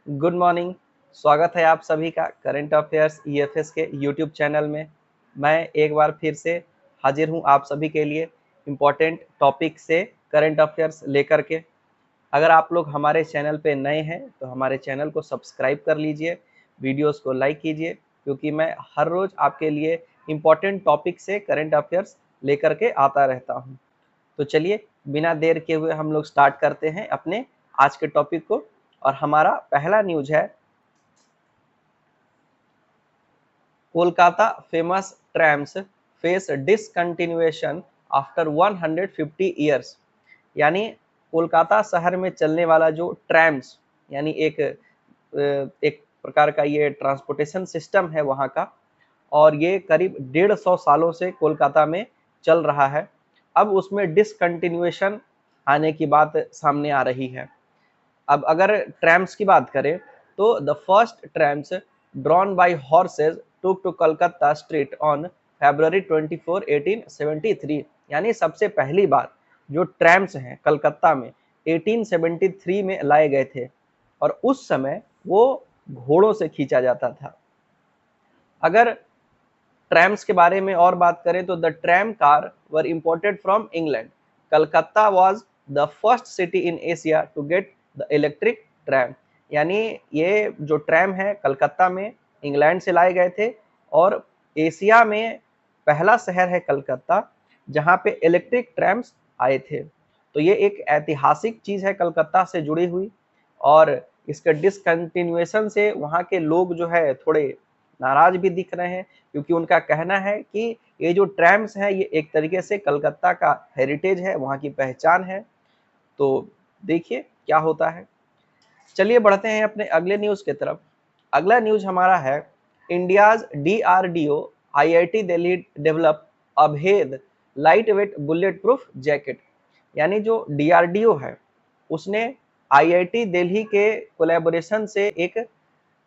Good morning. स्वागत है आप सभी का करंट अफेयर्स ईएफएस के यूट्यूब चैनल में। मैं एक बार फिर से हाजिर हूं आप सभी के लिए इम्पोर्टेंट टॉपिक से करंट अफेयर्स लेकर के। अगर आप लोग हमारे चैनल पे नए हैं तो हमारे चैनल को सब्सक्राइब कर लीजिए, वीडियोस को लाइक कीजिए, क्योंकि मैं हर रोज़ आपके लिए इम्पोर्टेंट टॉपिक से करंट अफेयर्स लेकर के आता रहता हूं। तो चलिए बिना देर के हुए हम लोग स्टार्ट करते हैं अपने आज के टॉपिक को। और हमारा पहला न्यूज है, Kolkata famous ट्रैम्स face discontinuation after 150 years. यानी कोलकाता शहर में चलने वाला जो ट्रैम्स, यानी एक प्रकार का ये ट्रांसपोर्टेशन सिस्टम है वहाँ का, और ये करीब 150 सालों से कोलकाता में चल रहा है। अब उसमें डिसकंटिन्यूएशन आने की बात सामने आ रही है। अब अगर ट्रैम्स की बात करें तो the first trams drawn by horses took to Calcutta street on February 24, 1873। यानी सबसे पहली बार जो ट्रैम्स हैं कलकत्ता में 1873 में लाए गए थे, और उस समय वो घोड़ों से खींचा जाता था। अगर ट्रैम्स के बारे में और बात करें तो the tram car were imported from England. Calcutta was the first city in Asia to get the electric tram. यानी ये जो ट्रैम है कलकत्ता में इंग्लैंड से लाए गए थे, और एशिया में पहला शहर है कलकत्ता जहाँ पे इलेक्ट्रिक ट्रैम्स आए थे। तो ये एक ऐतिहासिक चीज़ है कलकत्ता से जुड़ी हुई, और इसके डिसकंटिन्यूएशन से वहाँ के लोग जो है थोड़े नाराज भी दिख रहे हैं, क्योंकि उनका कहना है कि ये जो ट्रैम्स है ये एक तरीके से कलकत्ता का हेरिटेज है, वहाँ की पहचान है। तो देखिए क्या होता है। चलिए बढ़ते हैं अपने अगले न्यूज़ की तरफ। अगला न्यूज़ हमारा है, India's DRDO IIT Delhi develop Abhed light weight bullet proof jacket. यानी जो डीआरडीओ है उसने आईआईटी दिल्ली के कोलैबोरेशन से एक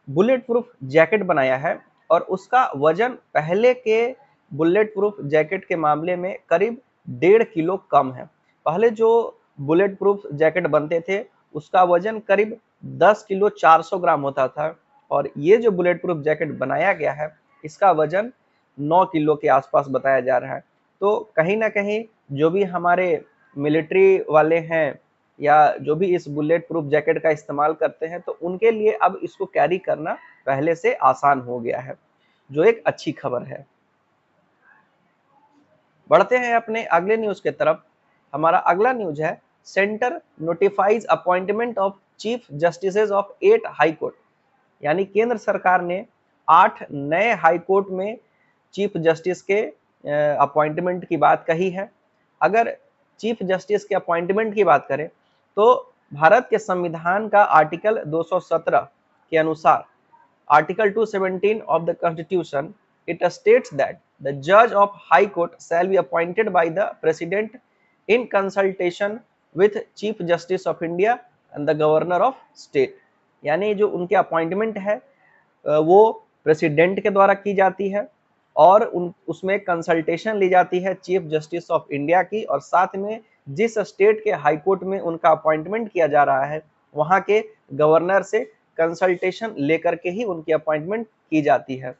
बुलेट प्रूफ जैकेट बनाया है, और उसका वजन पहले के बुलेट प्रूफ जैकेट के मामले में करीब 1.5 किलो कम है। पहले जो बुलेट प्रूफ जैकेट बनते थे उसका वजन करीब 10 किलो 400 ग्राम होता था, और ये जो बुलेट प्रूफ जैकेट बनाया गया है इसका वजन 9 किलो के आसपास बताया जा रहा है। तो कहीं ना कहीं जो भी हमारे मिलिट्री वाले हैं या जो भी इस बुलेट प्रूफ जैकेट का इस्तेमाल करते हैं, तो उनके लिए अब इसको कैरी करना पहले से आसान हो गया है, जो एक अच्छी खबर है। बढ़ते हैं अपने अगले न्यूज की तरफ। हमारा अगला न्यूज है, centre notifies appointment of chief justice of 8 high court. यानी केंद्र सरकार ने 8 नए हाई कोर्ट में चीफ जस्टिस के अपॉइंटमेंट की बात कही है। अगर चीफ जस्टिस के अपॉइंटमेंट की बात करें तो भारत के संविधान का आर्टिकल 217 के अनुसार, article 217 of the constitution, it states that the judge of high court shall be appointed by the president in consultation with chief justice of India and the governor of state। यानी जो उनके appointment है वो president के द्वारा की जाती है, और उसमें कंसल्टेशन ली जाती है चीफ जस्टिस ऑफ इंडिया की, और साथ में जिस स्टेट के हाई कोर्ट में उनका अपॉइंटमेंट किया जा रहा है वहाँ के गवर्नर से कंसल्टेशन लेकर के ही उनकी अपॉइंटमेंट की जाती है।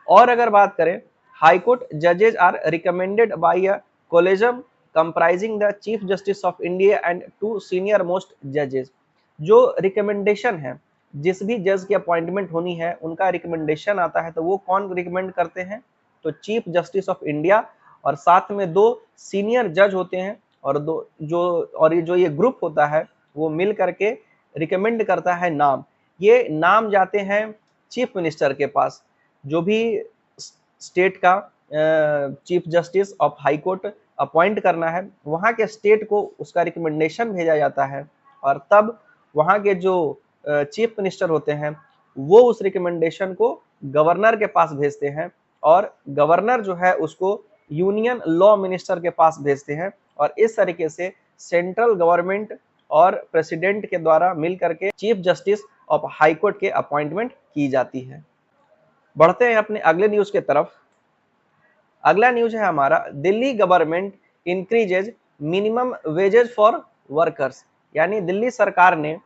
और अगर बात करें, हाई कोर्ट जजेज are recommended by a collegium comprising the chief justice of India and 2 senior most जजेस। जो रिकमेंडेशन है, जिस भी जज की अपॉइंटमेंट होनी है उनका रिकमेंडेशन आता है, तो वो कौन रिकमेंड करते हैं? तो चीफ जस्टिस ऑफ इंडिया, और साथ में 2 सीनियर जज होते हैं, और ये ग्रुप होता है वो मिल करके रिकमेंड करता है नाम। ये नाम जाते हैं चीफ मिनिस्टर के पास। जो भी स्टेट का chief justice of high court appoint करना है, वहाँ के स्टेट को उसका रिकमेंडेशन भेजा जाता है, और तब वहाँ के जो चीफ मिनिस्टर होते हैं वो उस रिकमेंडेशन को गवर्नर के पास भेजते हैं, और गवर्नर जो है उसको यूनियन लॉ मिनिस्टर के पास भेजते हैं, और इस तरीके से सेंट्रल गवर्नमेंट और प्रेसिडेंट के द्वारा मिल करके chief justice of high court के अपॉइंटमेंट की जाती है। बढ़ते हैं अपने अगले न्यूज के तरफ। अगला न्यूज है हमारा, Delhi government increases minimum wages for workers. यानी दिल्ली सरकार ने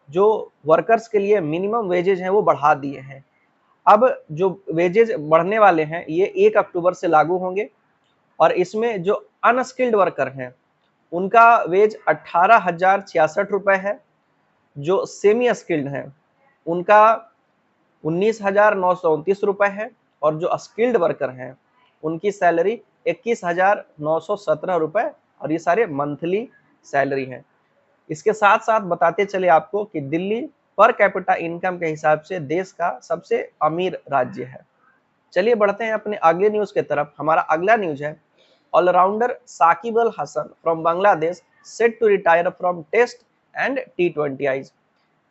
जो वर्कर्स के लिए मिनिमम वेजेज हैं वो बढ़ा दिए हैं। अब जो वेजेज बढ़ने वाले हैं ये 1 अक्टूबर से लागू होंगे और इसमें जो अनस्किल्ड वर्कर हैं उनका वेज 18,066 रुपए है। जो सेमी स्किल्ड हैं उनका 19,929 रुपए है और जो स्किल्ड वर्कर हैं उनकी सैलरी 21,917 रुपए और ये सारे मंथली सैलरी हैं। इसके साथ साथ बताते चले आपको कि दिल्ली पर कैपिटा इनकम के हिसाब से देश का सबसे अमीर राज्य है। चलिए बढ़ते हैं अपने अगले न्यूज के तरफ। हमारा अगला न्यूज है allrounder Shakib Al Hasan from Bangladesh set to retire from test and T20Is।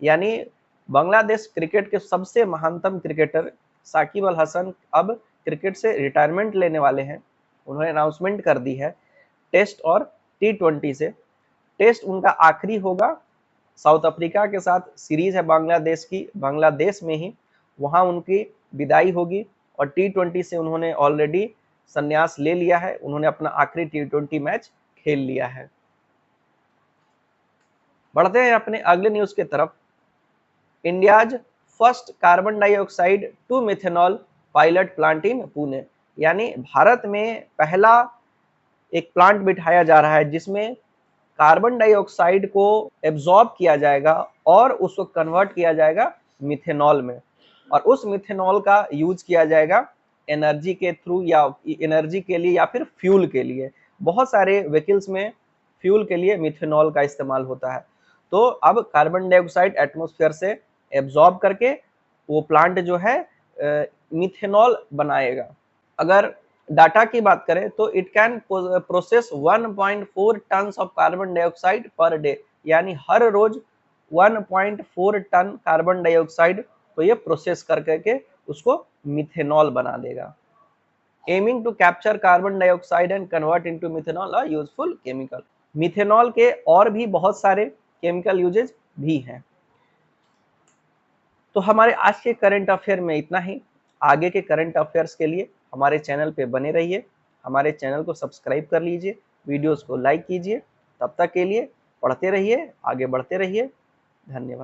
यानी बांग्लादेश क्रिकेट के सबसे महानतम क्रिकेटर साकिब अल हसन अब क्रिकेट से रिटायरमेंट लेने वाले हैं। उन्होंने अनाउंसमेंट कर दी है टेस्ट और T20 से। टेस्ट उनका आखिरी होगा, साउथ अफ्रीका के साथ सीरीज है बांग्लादेश की, बांग्लादेश में ही, वहां उनकी विदाई होगी और T20 से उन्होंने ऑलरेडी संन्यास ले लिया है। उन्होंने अपना आखिरी T20 मैच खेल लिया है। बढ़ते हैं अपने अगले न्यूज के तरफ। India's first carbon dioxide to methanol pilot plant in Pune. यानी भारत में पहला एक प्लांट बिठाया जा रहा है जिसमें कार्बन डाइऑक्साइड को एब्जॉर्ब किया जाएगा और उसको कन्वर्ट किया जाएगा मिथेनॉल में और उस मिथेनॉल का यूज किया जाएगा एनर्जी के थ्रू या एनर्जी के लिए या फिर फ्यूल के लिए। बहुत सारे व्हीकल्स में फ्यूल के लिए मिथेनॉल का इस्तेमाल होता है। तो अब कार्बन डाइऑक्साइड एटमॉस्फेयर से एब्जॉर्ब करके वो प्लांट जो है मिथेनॉल बनाएगा। अगर डाटा की बात करें तो it can process 1.4 ton of carbon dioxide per day. यानी हर रोज 1.4 टन कार्बन डाइऑक्साइड तो ये प्रोसेस करके उसको मिथेनॉल बना देगा। Aiming to capture carbon dioxide and convert into methanol a useful chemical. Methanol के और भी बहुत सारे केमिकल यूजेज भी हैं। तो हमारे आज के करंट अफेयर में इतना ही। आगे के करंट अफेयर्स के लिए हमारे चैनल पे बने रहिए, हमारे चैनल को सब्सक्राइब कर लीजिए, वीडियोस को लाइक कीजिए। तब तक के लिए पढ़ते रहिए, आगे बढ़ते रहिए। धन्यवाद।